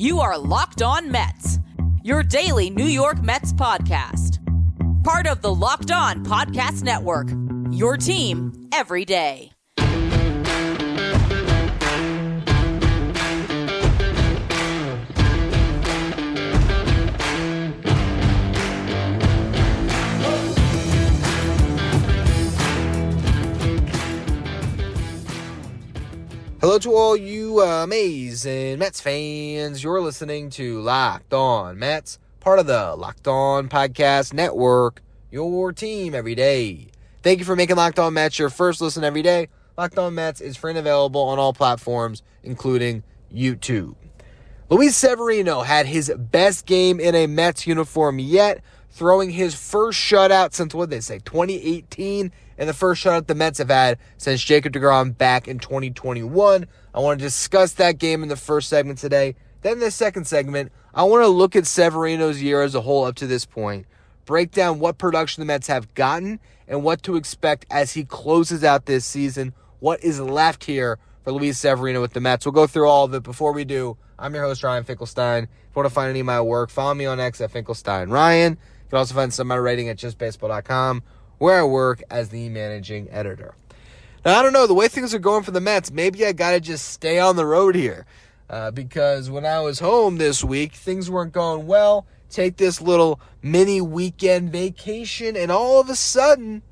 You are Locked On Mets, your daily New York Mets podcast. Part of the Locked On Podcast Network, your team every day. Hello to all you amazing Mets fans. You're listening to Locked On Mets, part of the Locked On Podcast Network, your team every day. Thank you for making Locked On Mets your first listen every day. Locked On Mets is free and available on all platforms, including YouTube. Luis Severino had his best game in a Mets uniform yet, throwing his first shutout since, 2018, and the first shutout the Mets have had since Jacob deGrom back in 2021. I want to discuss that game in the first segment today. Then in the second segment, I want to look at Severino's year as a whole up to this point, break down what production the Mets have gotten, and what to expect as he closes out this season, what is left here for Luis Severino with the Mets. We'll go through all of it. Before we do, I'm your host, Ryan Finkelstein. If you want to find any of my work, follow me on X at Finkelstein Ryan. You can also find some of my writing at justbaseball.com, where I work as the managing editor. Now, I don't know, the way things are going for the Mets, maybe I got to just stay on the road here because when I was home this week, things weren't going well. Take this little mini weekend vacation, and all of a sudden,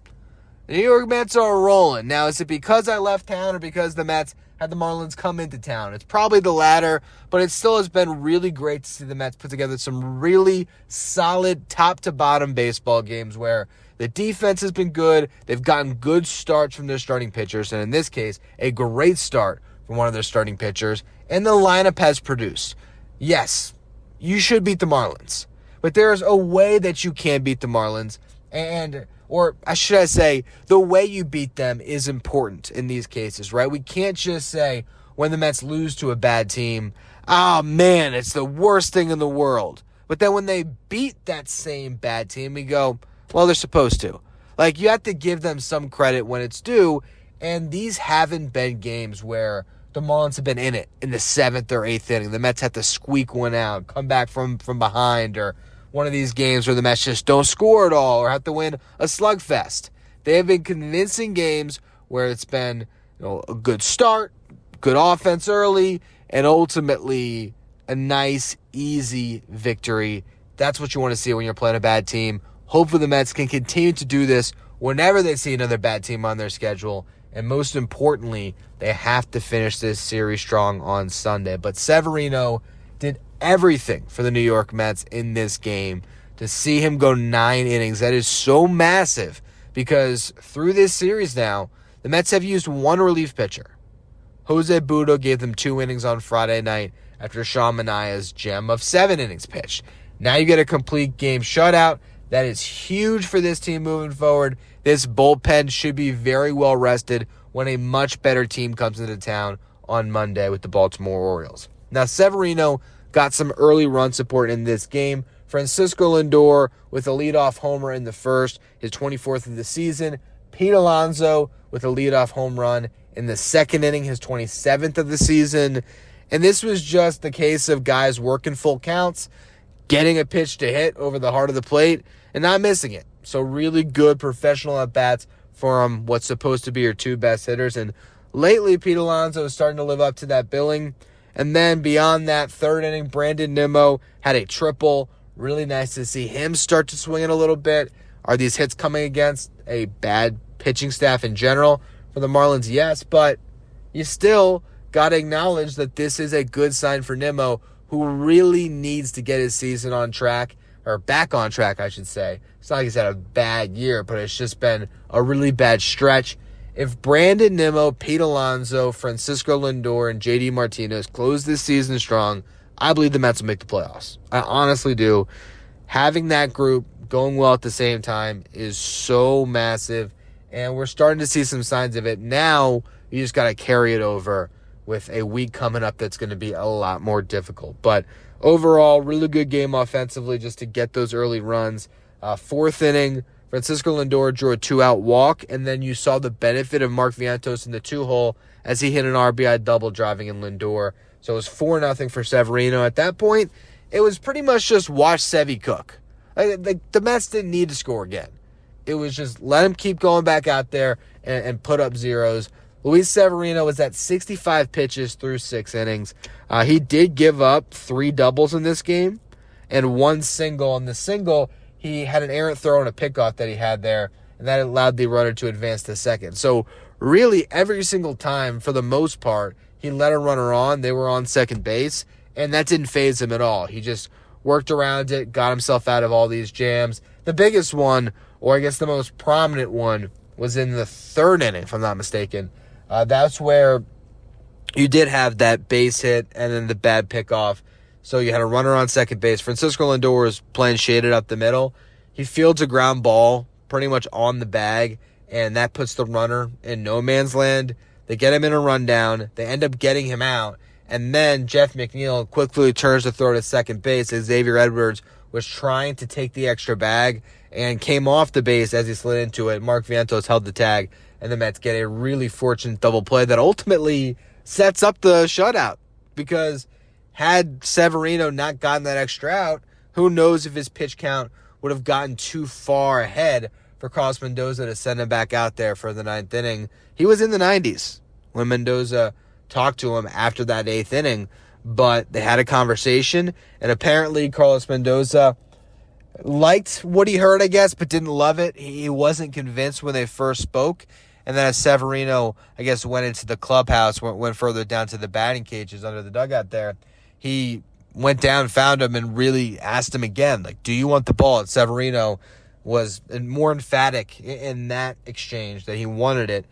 the New York Mets are rolling. Now, is it because I left town or because the Mets had the Marlins come into town? It's probably the latter, but it still has been really great to see the Mets put together some really solid top-to-bottom baseball games where the defense has been good. They've gotten good starts from their starting pitchers, and in this case, a great start from one of their starting pitchers, and the lineup has produced. Yes, you should beat the Marlins, but there's a way that you can beat the Marlins, or should I say, the way you beat them is important in these cases, right? We can't just say when the Mets lose to a bad team, oh man, it's the worst thing in the world. But then when they beat that same bad team, we go, well, they're supposed to. Like, you have to give them some credit when it's due, and these haven't been games where the Marlins have been in it in the 7th or 8th inning. The Mets have to squeak one out, come back from behind, or one of these games where the Mets just don't score at all or have to win a slugfest. They have been convincing games where it's been, a good start, good offense early, and ultimately a nice, easy victory. That's what you want to see when you're playing a bad team. Hopefully the Mets can continue to do this whenever they see another bad team on their schedule. And most importantly, they have to finish this series strong on Sunday. But Severino did everything for the New York Mets in this game. To see him go 9 innings, that is so massive because through this series now, the Mets have used one relief pitcher. Jose Butto gave them 2 innings on Friday night after Sean Manaea's gem of 7 innings pitched. Now you get a complete game shutout. That is huge for this team moving forward. This bullpen should be very well rested when a much better team comes into town on Monday with the Baltimore Orioles. Now, Severino got some early run support in this game. Francisco Lindor with a leadoff homer in the first, his 24th of the season. Pete Alonso with a leadoff home run in the second inning, his 27th of the season. And this was just the case of guys working full counts, getting a pitch to hit over the heart of the plate, and not missing it. So really good professional at-bats from what's supposed to be your 2 best hitters. And lately, Pete Alonso is starting to live up to that billing. And then beyond that, third inning, Brandon Nimmo had a triple. Really nice to see him start to swing it a little bit. Are these hits coming against a bad pitching staff in general for the Marlins? Yes, but you still got to acknowledge that this is a good sign for Nimmo, who really needs to get his season on track, or back on track, I should say. It's not like he's had a bad year, but it's just been a really bad stretch. If Brandon Nimmo, Pete Alonso, Francisco Lindor, and JD Martinez close this season strong, I believe the Mets will make the playoffs. I honestly do. Having that group going well at the same time is so massive, and we're starting to see some signs of it. Now, you just got to carry it over with a week coming up that's going to be a lot more difficult. But overall, really good game offensively just to get those early runs. Fourth inning, Francisco Lindor drew a 2-out walk, and then you saw the benefit of Mark Vientos in the 2-hole as he hit an RBI double driving in Lindor. So it was 4-0 for Severino. At that point, it was pretty much just watch Sevy cook. The Mets didn't need to score again. It was just let him keep going back out there and put up zeros. Luis Severino was at 65 pitches through 6 innings. He did give up 3 doubles in this game and 1 single. On the single, he had an errant throw and a pickoff that he had there, and that allowed the runner to advance to second. So really, every single time, for the most part, he let a runner on. They were on second base, and that didn't faze him at all. He just worked around it, got himself out of all these jams. The biggest one, or I guess the most prominent one, was in the 3rd inning, if I'm not mistaken. That's where you did have that base hit and then the bad pickoff. So you had a runner on second base. Francisco Lindor was playing shaded up the middle. He fields a ground ball pretty much on the bag, and that puts the runner in no man's land. They get him in a rundown. They end up getting him out. And then Jeff McNeil quickly turns to throw to second base as Xavier Edwards was trying to take the extra bag and came off the base as he slid into it. Mark Vientos held the tag, and the Mets get a really fortunate double play that ultimately sets up the shutout. Because had Severino not gotten that extra out, who knows if his pitch count would have gotten too far ahead for Carlos Mendoza to send him back out there for the 9th inning. He was in the 90s when Mendoza talked to him after that 8th inning, but they had a conversation, and apparently Carlos Mendoza liked what he heard, I guess, but didn't love it. He wasn't convinced when they first spoke, and then as Severino, I guess, went into the clubhouse, went further down to the batting cages under the dugout there, he went down, found him, and really asked him again, like, do you want the ball? And Severino was more emphatic in that exchange that he wanted it.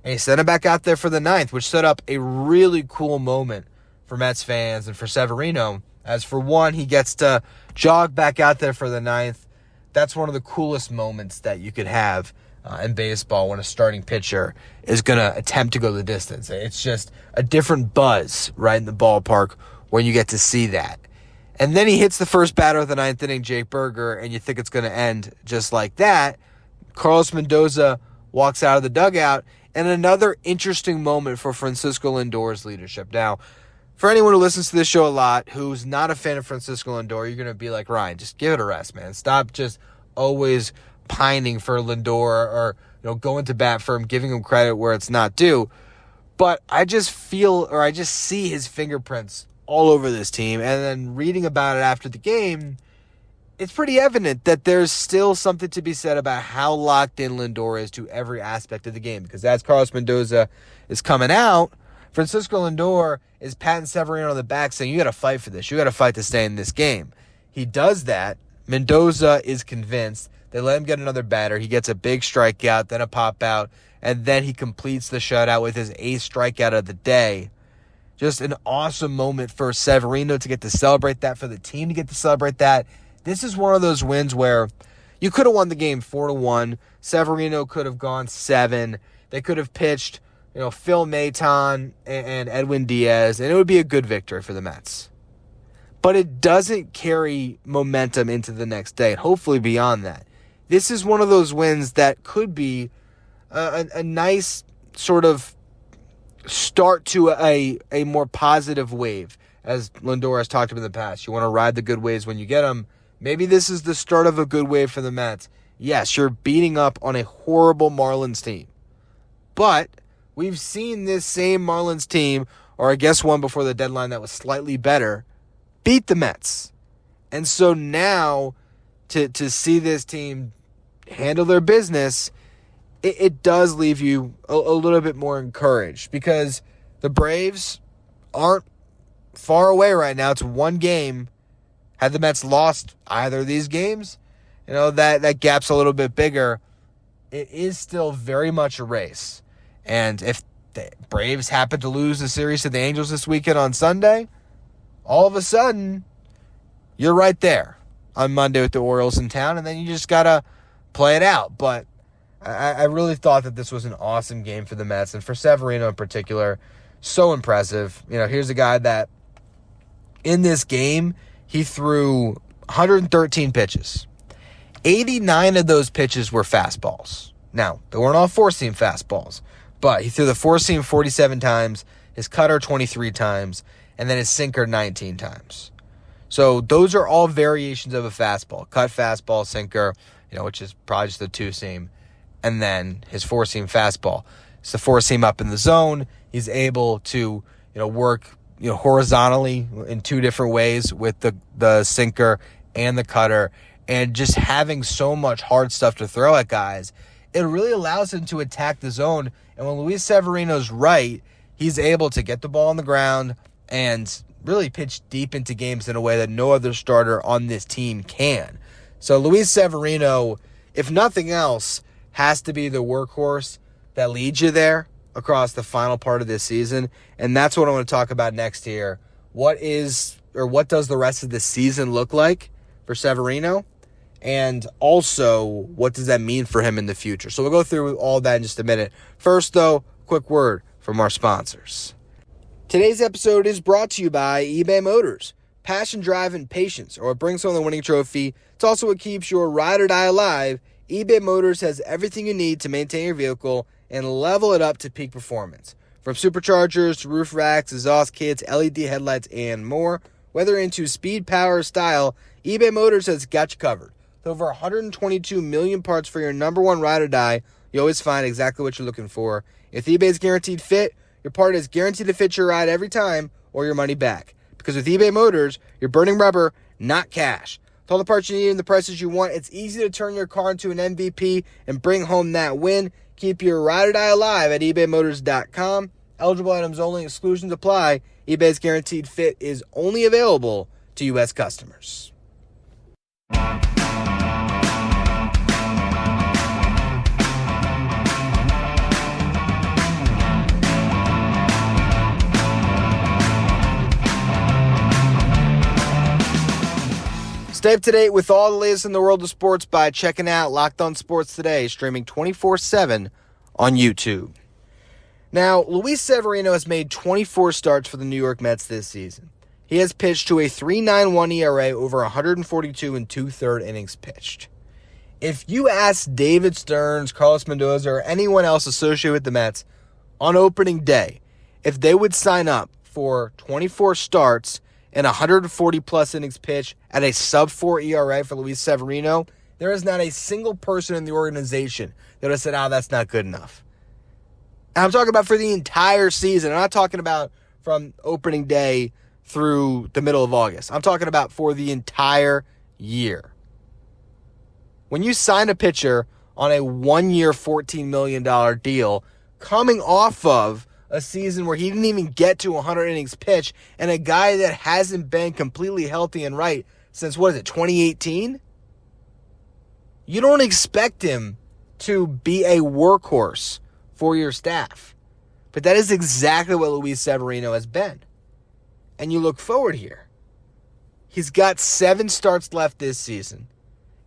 And he sent him back out there for the 9th, which set up a really cool moment for Mets fans and for Severino. As for one, he gets to jog back out there for the 9th. That's one of the coolest moments that you could have in baseball when a starting pitcher is going to attempt to go the distance. It's just a different buzz right in the ballpark when you get to see that. And then he hits the first batter of the 9th inning, Jake Berger, and you think it's going to end just like that. Carlos Mendoza walks out of the dugout, and another interesting moment for Francisco Lindor's leadership. Now, for anyone who listens to this show a lot, who's not a fan of Francisco Lindor, you're going to be like, Ryan, just give it a rest, man. Stop just always pining for Lindor or going to bat for him, giving him credit where it's not due. But I just see his fingerprints all over this team. And then reading about it after the game, it's pretty evident that there's still something to be said about how locked in Lindor is to every aspect of the game. Because as Carlos Mendoza is coming out, Francisco Lindor is patting Severino on the back saying, you got to fight for this. You got to fight to stay in this game. He does that. Mendoza is convinced. They let him get another batter. He gets a big strikeout, then a pop out, and then he completes the shutout with his 8th strikeout of the day. Just an awesome moment for Severino to get to celebrate that, for the team to get to celebrate that. This is one of those wins where you could have won the game 4-1. Severino could have gone 7. They could have pitched, Phil Maton and Edwin Diaz, and it would be a good victory for the Mets. But it doesn't carry momentum into the next day, and hopefully beyond that. This is one of those wins that could be a nice sort of start to a more positive wave, as Lindor has talked about in the past. You want to ride the good waves when you get them. Maybe this is the start of a good wave for the Mets. Yes, you're beating up on a horrible Marlins team. But we've seen this same Marlins team, or I guess one before the deadline that was slightly better, beat the Mets. And so now to see this team handle their business, it does leave you a little bit more encouraged, because the Braves aren't far away right now. It's one game. Had the Mets lost either of these games, that gap's a little bit bigger. It is still very much a race. And if the Braves happen to lose the series to the Angels this weekend on Sunday, all of a sudden, you're right there on Monday with the Orioles in town, and then you just got to play it out. But I really thought that this was an awesome game for the Mets, and for Severino in particular, so impressive. Here's a guy that in this game, he threw 113 pitches. 89 of those pitches were fastballs. Now, they weren't all four-seam fastballs, but he threw the four-seam 47 times, his cutter 23 times, and then his sinker 19 times. So those are all variations of a fastball. Cut fastball, sinker, which is probably just the two-seam, and then his four-seam fastball. It's the four-seam up in the zone. He's able to, work, horizontally in two different ways with the sinker and the cutter, and just having so much hard stuff to throw at guys, it really allows him to attack the zone. And when Luis Severino's right, he's able to get the ball on the ground and really pitch deep into games in a way that no other starter on this team can. So Luis Severino, if nothing else, has to be the workhorse that leads you there across the final part of this season. And that's what I want to talk about next here. What does the rest of the season look like for Severino? And also, what does that mean for him in the future? So we'll go through all that in just a minute. First, though, quick word from our sponsors. Today's episode is brought to you by eBay Motors. Passion, drive, and patience are what brings home the winning trophy. It's also what keeps your ride or die alive. eBay Motors has everything you need to maintain your vehicle and level it up to peak performance. From superchargers to roof racks, exhaust kits, LED headlights, and more. Whether into speed, power, or style, eBay Motors has got you covered. With over 122 million parts for your number one ride or die, you always find exactly what you're looking for. If eBay's guaranteed fit, your part is guaranteed to fit your ride every time or your money back. Because with eBay Motors, you're burning rubber, not cash. With all the parts you need and the prices you want, it's easy to turn your car into an MVP and bring home that win. Keep your ride or die alive at ebaymotors.com. Eligible items only, exclusions apply. eBay's guaranteed fit is only available to U.S. customers. Stay up to date with all the latest in the world of sports by checking out Locked On Sports Today, streaming 24/7 on YouTube. Now, Luis Severino has made 24 starts for the New York Mets this season. He has pitched to a 3.91 ERA over 142 and two-third innings pitched. If you ask David Stearns, Carlos Mendoza, or anyone else associated with the Mets on opening day if they would sign up for 24 starts and 140-plus innings pitched at a sub-4 ERA for Luis Severino, there is not a single person in the organization that has said, that's not good enough. And I'm talking about for the entire season. I'm not talking about from opening day through the middle of August. I'm talking about for the entire year. When you sign a pitcher on a 1-year, $14 million deal, coming off of a season where he didn't even get to 100 innings pitched, and a guy that hasn't been completely healthy and right since, 2018? You don't expect him to be a workhorse for your staff. But that is exactly what Luis Severino has been. And you look forward here. He's got 7 starts left this season.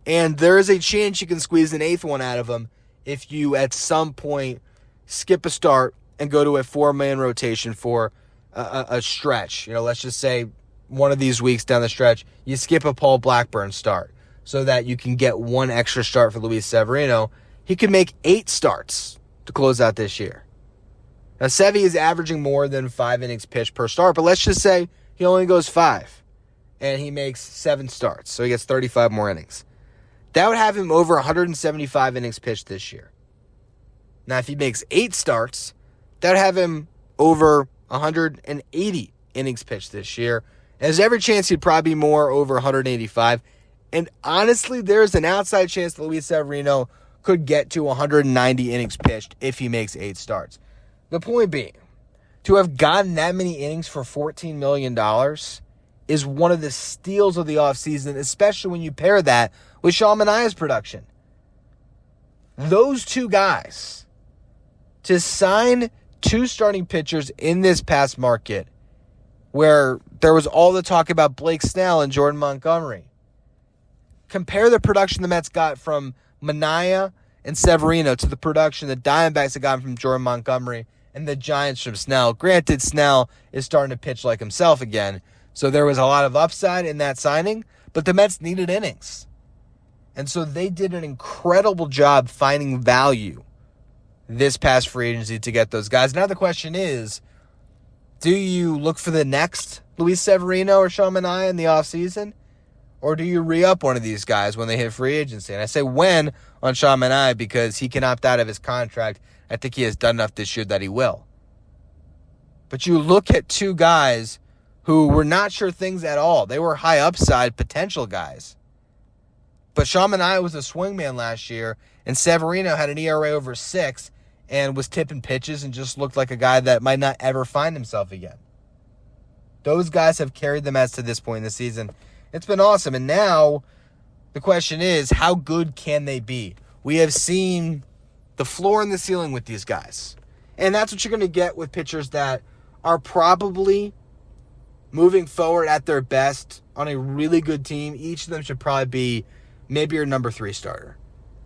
And there is a chance you can squeeze an 8th one out of him if you at some point skip a start and go to a 4-man rotation for a stretch. Let's just say one of these weeks down the stretch, you skip a Paul Blackburn start so that you can get 1 extra start for Luis Severino. He could make 8 starts to close out this year. Now, Sevy is averaging more than 5 innings pitched per start, but let's just say he only goes 5 and he makes 7 starts, so he gets 35 more innings. That would have him over 175 innings pitched this year. Now, if he makes 8 starts, that would have him over 180 innings pitched this year. And there's every chance he'd probably be more over 185. And honestly, there's an outside chance that Luis Severino could get to 190 innings pitched if he makes 8 starts. The point being, to have gotten that many innings for $14 million is one of the steals of the offseason, especially when you pair that with Sean Manaea's production. Those two guys, to sign 2 starting pitchers in this past market where there was all the talk about Blake Snell and Jordan Montgomery. Compare the production the Mets got from Manaea and Severino to the production the Diamondbacks had gotten from Jordan Montgomery and the Giants from Snell. Granted, Snell is starting to pitch like himself again, so there was a lot of upside in that signing, but the Mets needed innings. And so they did an incredible job finding value this past free agency to get those guys. Now the question is Do you look for the next Luis Severino or Sean Manaea in the offseason? Or do you re-up one of these guys when they hit free agency? And I say when on Sean Manaea because he can opt out of his contract. I think he has done enough this year that he will. But you look at two guys who were not sure things at all. They were high upside potential guys. But Sean Manaea was a swingman last year, and Severino had an ERA over 6 and was tipping pitches and just looked like a guy that might not ever find himself again. Those guys have carried the Mets to this point in the season. It's been awesome. And now the question is, how good can they be? We have seen the floor and the ceiling with these guys. And that's what you're going to get with pitchers that are probably moving forward at their best on a really good team. Each of them should probably be maybe your number 3 starter.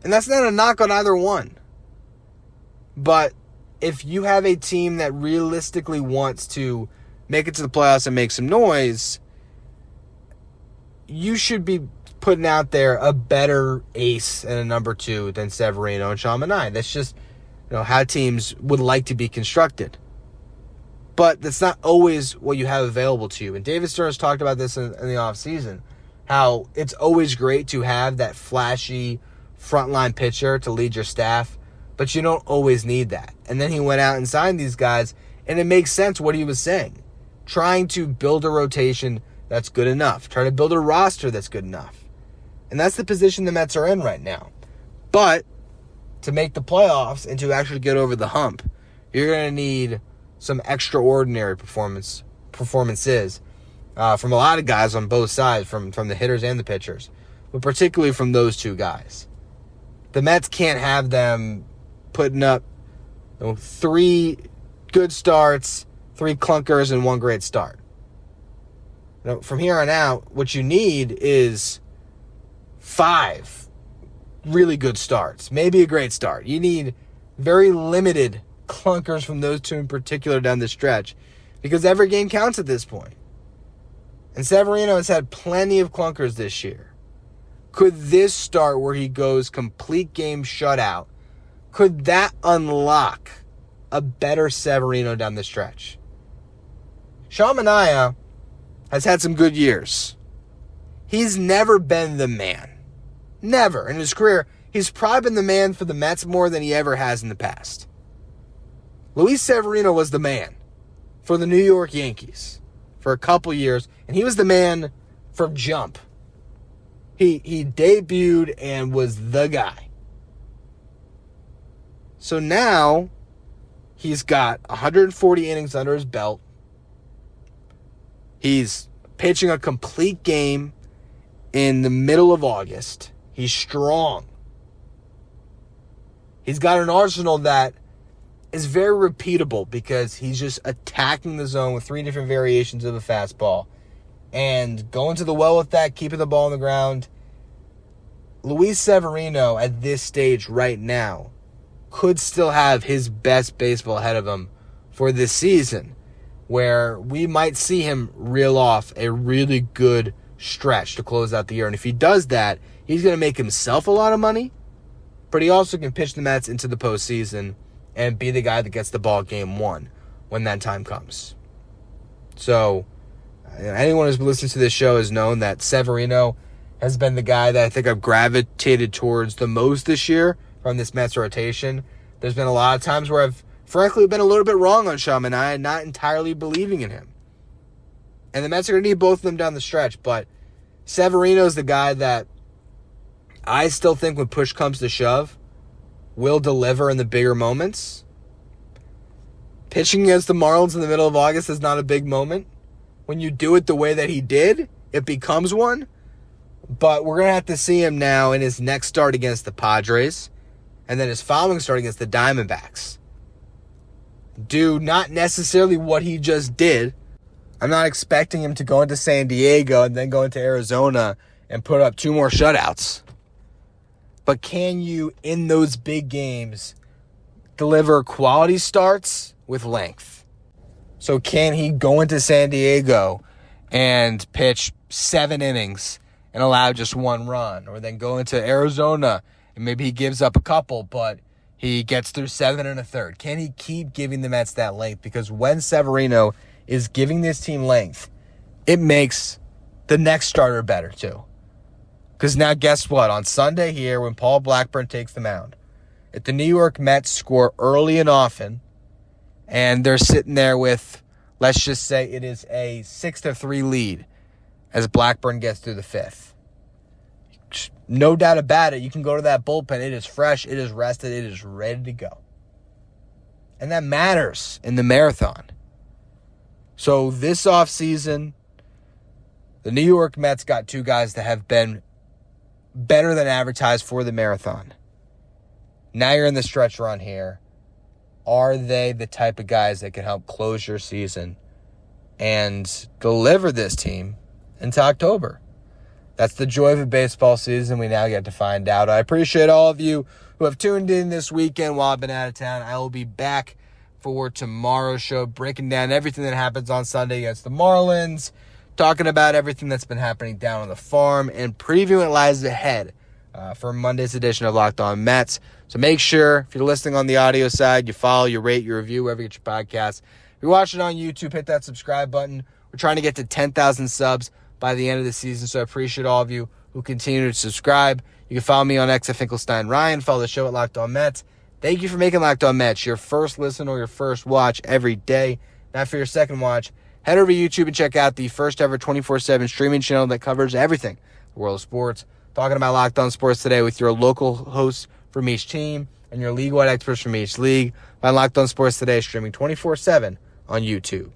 And that's not a knock on either one. But if you have a team that realistically wants to make it to the playoffs and make some noise, you should be putting out there a better ace and a number 2 than Severino and Sean Manaea. That's just how teams would like to be constructed. But that's not always what you have available to you. And David Stern has talked about this in the offseason, how it's always great to have that flashy frontline pitcher to lead your staff, but you don't always need that. And then he went out and signed these guys, and it makes sense what he was saying. Trying to build a rotation that's good enough. Try to build a roster that's good enough. And that's the position the Mets are in right now. But to make the playoffs and to actually get over the hump, you're going to need some extraordinary performances from a lot of guys on both sides, from the hitters and the pitchers, but particularly from those two guys. The Mets can't have them putting up 3 good starts, 3 clunkers, and 1 great start. From here on out, what you need is 5 really good starts, maybe a great start. You need very limited clunkers from those two in particular down the stretch, because every game counts at this point. And Severino has had plenty of clunkers this year. Could this start where he goes complete game shutout, could that unlock a better Severino down the stretch? Sean Manaea has had some good years. He's never been the man. Never. In his career, he's probably been the man for the Mets more than he ever has in the past. Luis Severino was the man for the New York Yankees for a couple years, and he was the man from jump. He debuted and was the guy. So now he's got 140 innings under his belt. He's pitching a complete game in the middle of August. He's strong. He's got an arsenal that is very repeatable because he's just attacking the zone with 3 different variations of a fastball and going to the well with that, keeping the ball on the ground. Luis Severino at this stage right now could still have his best baseball ahead of him for this season, where we might see him reel off a really good stretch to close out the year. And if he does that, he's going to make himself a lot of money, but he also can pitch the Mets into the postseason and be the guy that gets the ball game 1 when that time comes. So, anyone who's been listening to this show has known that Severino has been the guy that I think I've gravitated towards the most this year from this Mets rotation. There's been a lot of times where I've frankly been a little bit wrong on Sean Manaea, not entirely believing in him. And the Mets are going to need both of them down the stretch, but Severino's the guy that I still think when push comes to shove will deliver in the bigger moments. Pitching against the Marlins in the middle of August is not a big moment. When you do it the way that he did, it becomes one. But we're going to have to see him now in his next start against the Padres and then his following start against the Diamondbacks. Do not necessarily what he just did. I'm not expecting him to go into San Diego and then go into Arizona and put up 2 more shutouts. But can you, in those big games, deliver quality starts with length? So can he go into San Diego and pitch 7 innings and allow just 1 run? Or then go into Arizona and maybe he gives up a couple, but he gets through 7 1/3. Can he keep giving the Mets that length? Because when Severino is giving this team length. It makes the next starter better too. Because now guess what? On Sunday here, when Paul Blackburn takes the mound, if the New York Mets score early and often, and they're sitting there with, let's just say it is a 6-3 lead as Blackburn gets through the fifth. No doubt about it, you can go to that bullpen. It is fresh, it is rested, it is ready to go. And that matters in the marathon. So this offseason, the New York Mets got two guys that have been better than advertised for the marathon. Now you're in the stretch run here. Are they the type of guys that can help close your season and deliver this team into October? That's the joy of a baseball season. We now get to find out. I appreciate all of you who have tuned in this weekend while I've been out of town. I will be back for tomorrow's show, breaking down everything that happens on Sunday against the Marlins, talking about everything that's been happening down on the farm, and previewing what lies ahead for Monday's edition of Locked On Mets. So make sure, if you're listening on the audio side, you follow, you rate, you review, wherever you get your podcast. If you're watching on YouTube, hit that subscribe button. We're trying to get to 10,000 subs by the end of the season, so I appreciate all of you who continue to subscribe. You can follow me on X at Finkelstein Ryan. Follow the show at Locked On Mets. Thank you for making Locked On Mets your first listen or your first watch every day. Now for your second watch, head over to YouTube and check out the first ever 24/7 streaming channel that covers everything, the world of sports. Talking about Locked On Sports today with your local hosts from each team and your league-wide experts from each league. Find Locked On Sports today streaming 24/7 on YouTube.